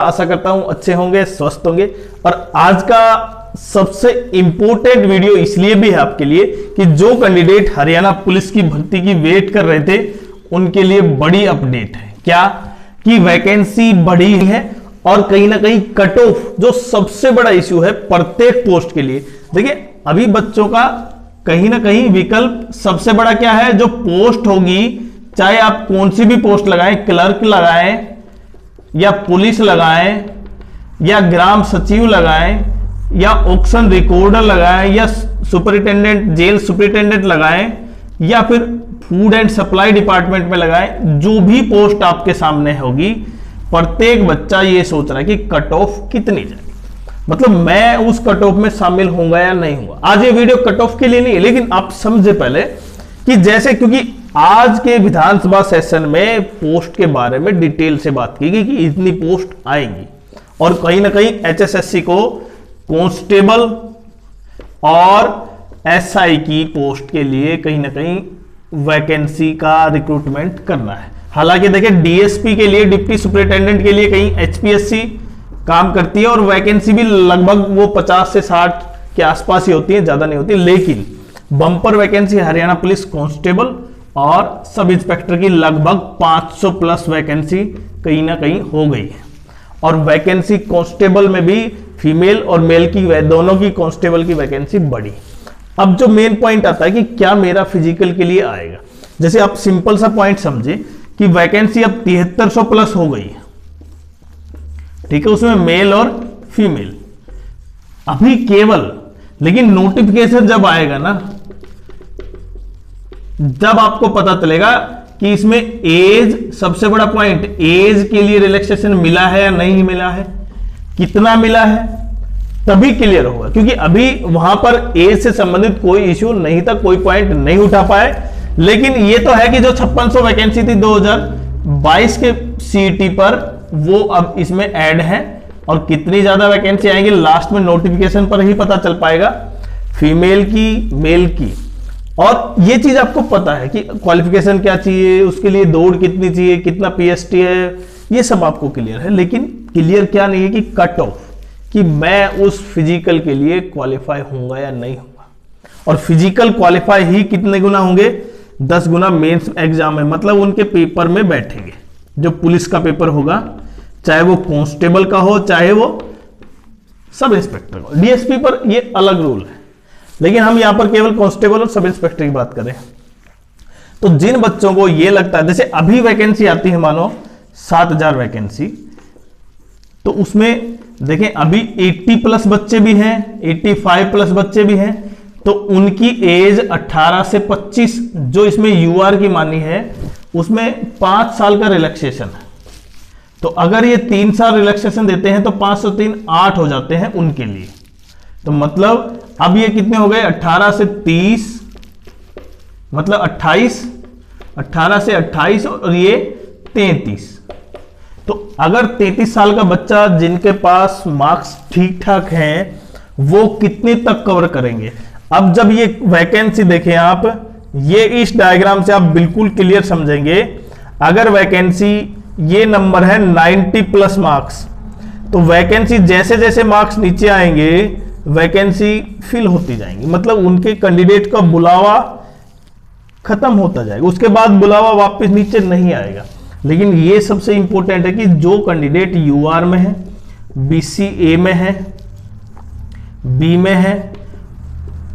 आशा करता हूं अच्छे होंगे, स्वस्थ होंगे। और आज का सबसे इंपॉर्टेंट वीडियो इसलिए भी है आपके लिए कि जो कैंडिडेट हरियाणा पुलिस की भर्ती की वेट कर रहे थे उनके लिए बड़ी अपडेट है। क्या कि वैकेंसी बढ़ी है और कहीं ना कहीं कट ऑफ जो सबसे बड़ा इश्यू है प्रत्येक पोस्ट के लिए। देखिए अभी बच्चों का कहीं ना कहीं विकल्प सबसे बड़ा क्या है, जो पोस्ट होगी, चाहे आप कौन सी भी पोस्ट लगाएं, क्लर्क लगाएं या पुलिस लगाएं या ग्राम सचिव लगाएं या ऑक्शन रिकॉर्डर लगाएं या सुपरिटेंडेंट, जेल सुपरिटेंडेंट लगाएं या फिर फूड एंड सप्लाई डिपार्टमेंट में लगाएं, जो भी पोस्ट आपके सामने होगी, प्रत्येक बच्चा ये सोच रहा है कि कट ऑफ कितनी जाएगी, मतलब मैं उस कट ऑफ में शामिल होऊंगा या नहीं होऊंगा। आज ये वीडियो कट ऑफ के लिए नहीं है, लेकिन आप समझे पहले कि जैसे, क्योंकि आज के विधानसभा सेशन में पोस्ट के बारे में डिटेल से बात की गई कि इतनी पोस्ट आएंगी और कहीं ना कहीं एचएसएससी को कांस्टेबल और एसआई की पोस्ट के लिए कहीं ना कहीं वैकेंसी का रिक्रूटमेंट करना है। हालांकि देखिए डीएसपी के लिए, डिप्टी सुपरिटेंडेंट के लिए कहीं एचपीएससी काम करती है और वैकेंसी भी लगभग वो 50 से 60 के आसपास ही होती है, ज्यादा नहीं होती, लेकिन bumper vacancy Haryana police constable और सब इंस्पेक्टर की लगभग 500 प्लस वैकेंसी कहीं ना कहीं हो गई है। और वैकेंसी कांस्टेबल में भी फीमेल और मेल की, दोनों की कांस्टेबल की वैकेंसी बढ़ी। अब जो मेन पॉइंट आता है कि क्या मेरा फिजिकल के लिए आएगा, जैसे आप सिंपल सा पॉइंट समझे कि वैकेंसी अब 7300 प्लस हो गई है, ठीक है, उसमें मेल और फीमेल अभी केवल, लेकिन नोटिफिकेशन जब आएगा ना, जब आपको पता चलेगा कि इसमें एज, सबसे बड़ा पॉइंट, एज के लिए रिलैक्सेशन मिला है या नहीं मिला है, कितना मिला है, तभी क्लियर होगा। क्योंकि अभी वहां पर एज से संबंधित कोई इश्यू नहीं था, कोई पॉइंट नहीं उठा पाए, लेकिन ये तो है कि जो 5600 वैकेंसी थी 2022 के सीईटी पर, वो अब इसमें ऐड है और कितनी ज्यादा वैकेंसी आएंगी लास्ट में नोटिफिकेशन पर ही पता चल पाएगा, फीमेल की, मेल की। और ये चीज आपको पता है कि क्वालिफिकेशन क्या चाहिए, उसके लिए दौड़ कितनी चाहिए, कितना पीएसटी है, ये सब आपको क्लियर है, लेकिन क्लियर क्या नहीं है कि कट ऑफ, कि मैं उस फिजिकल के लिए क्वालिफाई होऊंगा या नहीं होऊंगा। और फिजिकल क्वालिफाई ही कितने गुना होंगे, 10 गुना मेंस एग्जाम है, मतलब उनके पेपर में बैठेंगे। जो पुलिस का पेपर होगा, चाहे वो कांस्टेबल का हो, चाहे वो सब इंस्पेक्टर का हो, डीएसपी पर ये अलग रूल है, लेकिन हम यहां पर केवल कांस्टेबल और सब इंस्पेक्टर की बात करें। तो जिन बच्चों को ये लगता है, जैसे अभी वैकेंसी आती है मानो 7000 वैकेंसी, तो उसमें देखें अभी 80 प्लस बच्चे भी हैं, 85 प्लस बच्चे भी हैं, तो उनकी एज 18 से 25, जो इसमें यूआर की मानी है, उसमें 5 साल का रिलैक्सेशन है। तो अगर ये 3 साल रिलैक्सेशन देते हैं तो 503 8 हो जाते हैं उनके लिए। तो मतलब अब ये कितने हो गए, 18 से 30, मतलब 28, 18 से 28 और ये 33। तो अगर 33 साल का बच्चा जिनके पास मार्क्स ठीक ठाक हैं, वो कितने तक कवर करेंगे। अब जब ये वैकेंसी देखें आप, ये इस डायग्राम से आप बिल्कुल क्लियर समझेंगे। अगर वैकेंसी, ये नंबर है 90 प्लस मार्क्स, तो वैकेंसी जैसे जैसे मार्क्स नीचे आएंगे वैकेंसी फिल होती जाएंगी, मतलब उनके कैंडिडेट का बुलावा खत्म होता जाएगा, उसके बाद बुलावा वापस नीचे नहीं आएगा। लेकिन ये सबसे इंपॉर्टेंट है कि जो कैंडिडेट यूआर में है, बीसीए में है, बी में है,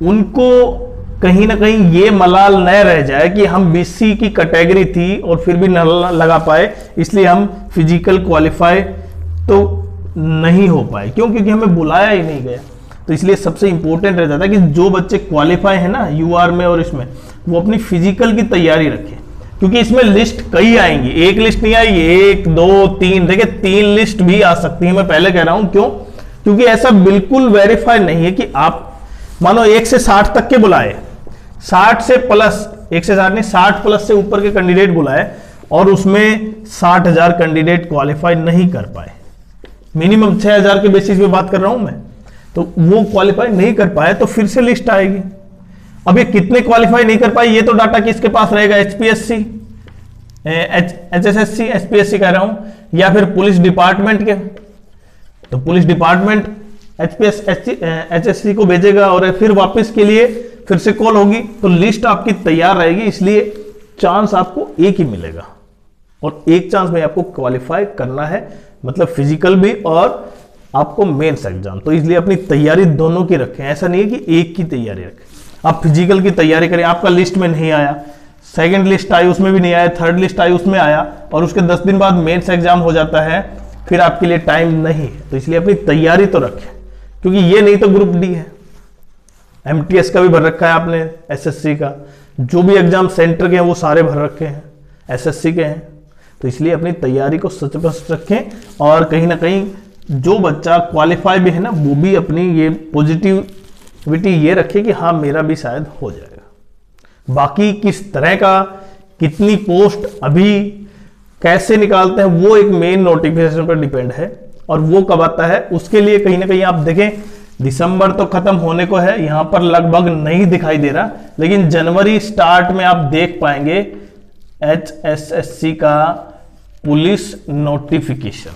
उनको कहीं ना कहीं ये मलाल न रह जाए कि हम बीसी की कैटेगरी थी और फिर भी न लगा पाए, इसलिए हम फिजिकल क्वालिफाई तो नहीं हो पाए। क्यों? क्योंकि हमें बुलाया ही नहीं गया। तो इसलिए सबसे इंपॉर्टेंट रह जाता है कि जो बच्चे क्वालिफाई है ना यूआर में और इसमें, वो अपनी फिजिकल की तैयारी रखें, क्योंकि इसमें लिस्ट कई आएंगी, एक लिस्ट नहीं आएगी, 1 2 3, देखिए 3 लिस्ट भी आ सकती है। मैं पहले कह रहा हूं, क्यों? क्योंकि ऐसा बिल्कुल वेरीफाई नहीं है कि आप मानो 1 से 60 तक के बुलाए, 60 से प्लस, 1 से 60 नहीं, 60 प्लस से ऊपर के कैंडिडेट बुलाए और उसमें 60,000 कैंडिडेट क्वालिफाई नहीं कर पाए। मिनिमम 6000 के बेसिस पे बात कर रहा हूं मैं, तो वो क्वालिफाई नहीं कर पाए तो फिर से लिस्ट आएगी। अब ये कितने क्वालिफाई नहीं कर पाए, ये तो डाटा किसके पास रहेगा, एचपीएससी, एचएसएससी, एचपीएससी कह रहा हूं, या फिर पुलिस डिपार्टमेंट के, तो पुलिस डिपार्टमेंट एचपीएस एचएससी को भेजेगा और फिर वापस के लिए फिर से कॉल होगी, तो लिस्ट आपकी तैयार रहेगी, इसलिए चांस आपको एक ही मिलेगा और एक चांस में आपको क्वालिफाई करना है, मतलब फिजिकल भी और आपको मेंस एग्जाम। तो इसलिए अपनी तैयारी दोनों की रखें, ऐसा नहीं है कि एक की तैयारी रखें। आप फिजिकल की तैयारी करें, आपका लिस्ट में नहीं आया, सेकंड लिस्ट आई उसमें भी नहीं आया, थर्ड लिस्ट आई उसमें आया और उसके 10 दिन बाद मेंस एग्जाम हो जाता है, फिर आपके लिए टाइम नहीं है। तो इसलिए अपनी तैयारी तो रखें, क्योंकि ये नहीं तो ग्रुप डी है, एमटीएस का भी भर रखा है आपने, एसएससी का, जो भी एग्जाम सेंटर के हैं वो सारे भर रखे हैं, एसएससी के हैं। तो इसलिए अपनी तैयारी को सचपच रखें और कहीं ना कहीं जो बच्चा क्वालिफाई भी है ना, वो भी अपनी ये पॉजिटिविटी ये रखे कि हाँ मेरा भी शायद हो जाएगा। बाकी किस तरह का, कितनी पोस्ट अभी कैसे निकालते हैं, वो एक मेन नोटिफिकेशन पर डिपेंड है और वो कब आता है उसके लिए कहीं ना कहीं आप देखें, दिसंबर तो खत्म होने को है, यहां पर लगभग नहीं दिखाई दे रहा, लेकिन जनवरी स्टार्ट में आप देख पाएंगे एचएसएससी का पुलिस नोटिफिकेशन।